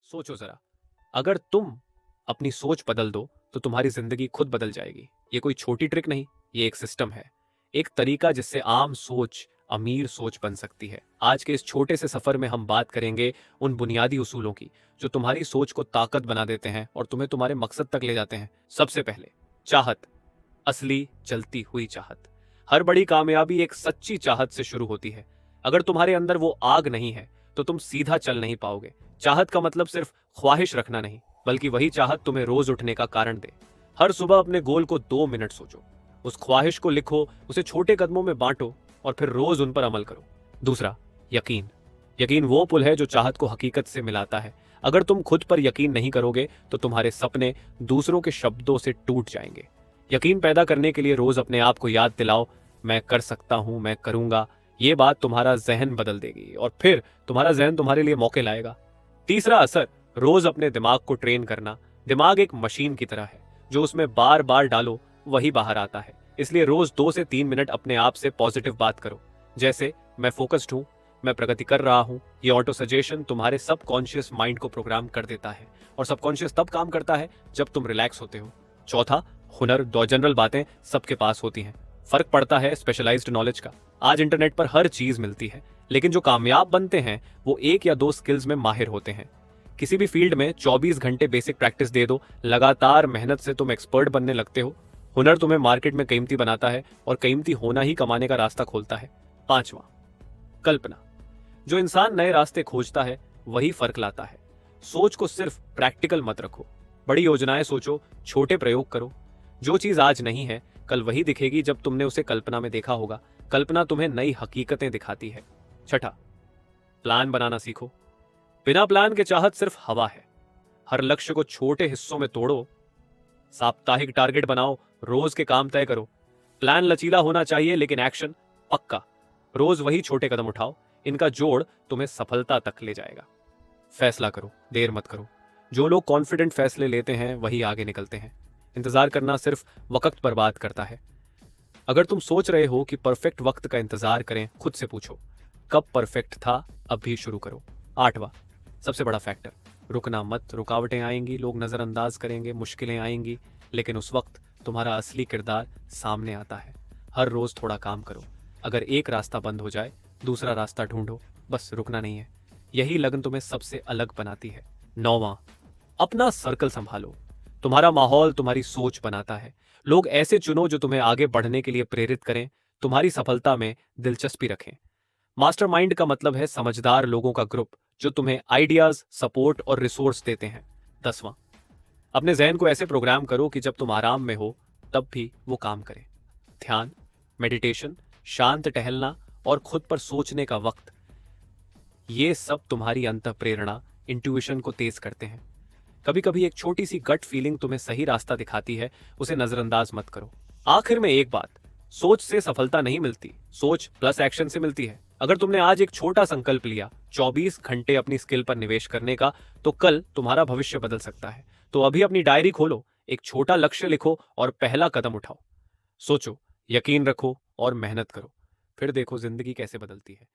सोचो जरा, अगर तुम अपनी सोच बदल दो तो तुम्हारी जिंदगी खुद बदल जाएगी। ये कोई छोटी ट्रिक नहीं, ये एक सिस्टम है, एक तरीका जिससे आम सोच अमीर सोच बन सकती है। आज के इस छोटे से सफर में हम बात करेंगे उन बुनियादी उसूलों की जो तुम्हारी सोच को ताकत बना देते हैं और तुम्हें तुम्हारे मकसद तक ले जाते हैं। सबसे पहले, चाहत। असली जलती हुई चाहत। हर बड़ी कामयाबी एक सच्ची चाहत से शुरू होती है। अगर तुम्हारे अंदर वो आग नहीं है तो तुम सीधा चल नहीं पाओगे। चाहत का मतलब सिर्फ ख्वाहिश रखना नहीं, बल्कि वही चाहत तुम्हें रोज उठने का कारण दे। हर सुबह अपने गोल को 2 मिनट सोचो, उस ख्वाहिश को लिखो, उसे छोटे कदमों में बांटो और फिर रोज उन पर अमल करो। दूसरा, यकीन। यकीन वो पुल है जो चाहत को हकीकत से मिलाता है। अगर तुम खुद पर यकीन नहीं करोगे तो तुम्हारे सपने दूसरों के शब्दों से टूट जाएंगे। यकीन पैदा करने के लिए रोज अपने आप को याद दिलाओ, मैं कर सकता हूं, मैं करूंगा। ये बात तुम्हारा जहन बदल देगी और फिर तुम्हारा जहन तुम्हारे लिए मौके लाएगा। तीसरा असर, रोज अपने दिमाग को ट्रेन करना। दिमाग एक मशीन की तरह है, जो उसमें बार बार डालो वही बाहर आता है। इसलिए रोज 2 से 3 मिनट अपने आप से पॉजिटिव बात करो, जैसे मैं फोकस्ड हूं, मैं प्रगति कर रहा हूं। ये ऑटो सजेशन तुम्हारे सबकॉन्शियस माइंड को प्रोग्राम कर देता है और सबकॉन्शियस तब काम करता है जब तुम रिलैक्स होते हो। चौथा, हुनर। दो जनरल बातें सबके पास होती हैं, फर्क पड़ता है स्पेशलाइज्ड नॉलेज का। आज इंटरनेट पर हर चीज मिलती है, लेकिन जो कामयाब बनते हैं वो 1 या 2 स्किल्स में माहिर होते हैं। किसी भी फील्ड में 24 घंटे बेसिक प्रैक्टिस दे दो, लगातार मेहनत से तुम एक्सपर्ट बनने लगते हो। हुनर तुम्हें मार्केट में कीमती बनाता है और कीमती होना ही कमाने का रास्ता खोलता है। पांचवा, कल्पना। जो इंसान नए रास्ते खोजता है वही फर्क लाता है। सोच को सिर्फ प्रैक्टिकल मत रखो, बड़ी योजनाएं सोचो, छोटे प्रयोग करो। जो चीज आज नहीं है कल वही दिखेगी जब तुमने उसे कल्पना में देखा होगा। कल्पना तुम्हें नई हकीकतें दिखाती है। छठा, प्लान बनाना सीखो। बिना प्लान के चाहत सिर्फ हवा है। हर लक्ष्य को छोटे हिस्सों में तोड़ो, साप्ताहिक टारगेट बनाओ, रोज के काम तय करो। प्लान लचीला होना चाहिए लेकिन एक्शन पक्का। रोज वही छोटे कदम उठाओ, इनका जोड़ तुम्हें सफलता तक ले जाएगा। फैसला करो, देर मत करो। जो लोग कॉन्फिडेंट फैसले लेते हैं वही आगे निकलते हैं। इंतजार करना सिर्फ वक्त बर्बाद करता है। अगर तुम सोच रहे हो कि परफेक्ट वक्त का इंतजार करें, खुद से पूछो कब परफेक्ट था, अब भी शुरू करो। आठवां, सबसे बड़ा फैक्टर, रुकना मत। रुकावटें आएंगी, लोग नजरअंदाज करेंगे, मुश्किलें आएंगी, लेकिन उस वक्त तुम्हारा असली किरदार सामने आता है। हर रोज थोड़ा काम करो। अगर एक रास्ता बंद हो जाए, दूसरा रास्ता ढूंढो, बस रुकना नहीं है। यही लगन तुम्हें सबसे अलग बनाती है। नौवां, अपना सर्कल संभालो। तुम्हारा माहौल तुम्हारी सोच बनाता है। लोग ऐसे चुनो जो तुम्हें आगे बढ़ने के लिए प्रेरित करें, तुम्हारी सफलता में दिलचस्पी रखें। मास्टरमाइंड का मतलब है समझदार लोगों का ग्रुप जो तुम्हें आइडियाज, सपोर्ट और रिसोर्स देते हैं। 10वां, अपने जहन को ऐसे प्रोग्राम करो कि जब तुम आराम में हो तब भी वो काम करे। ध्यान, मेडिटेशन, शांत टहलना और खुद पर सोचने का वक्त, ये सब तुम्हारी अंतः प्रेरणा, इंट्यूशन को तेज करते हैं। कभी कभी एक छोटी सी गट फीलिंग तुम्हें सही रास्ता दिखाती है, उसे नजरअंदाज मत करो। आखिर में एक बात, सोच से सफलता नहीं मिलती, सोच प्लस एक्शन से मिलती है। अगर तुमने आज एक छोटा संकल्प लिया, 24 घंटे अपनी स्किल पर निवेश करने का, तो कल तुम्हारा भविष्य बदल सकता है। तो अभी अपनी डायरी खोलो, एक छोटा लक्ष्य लिखो और पहला कदम उठाओ। सोचो, यकीन रखो और मेहनत करो, फिर देखो जिंदगी कैसे बदलती है।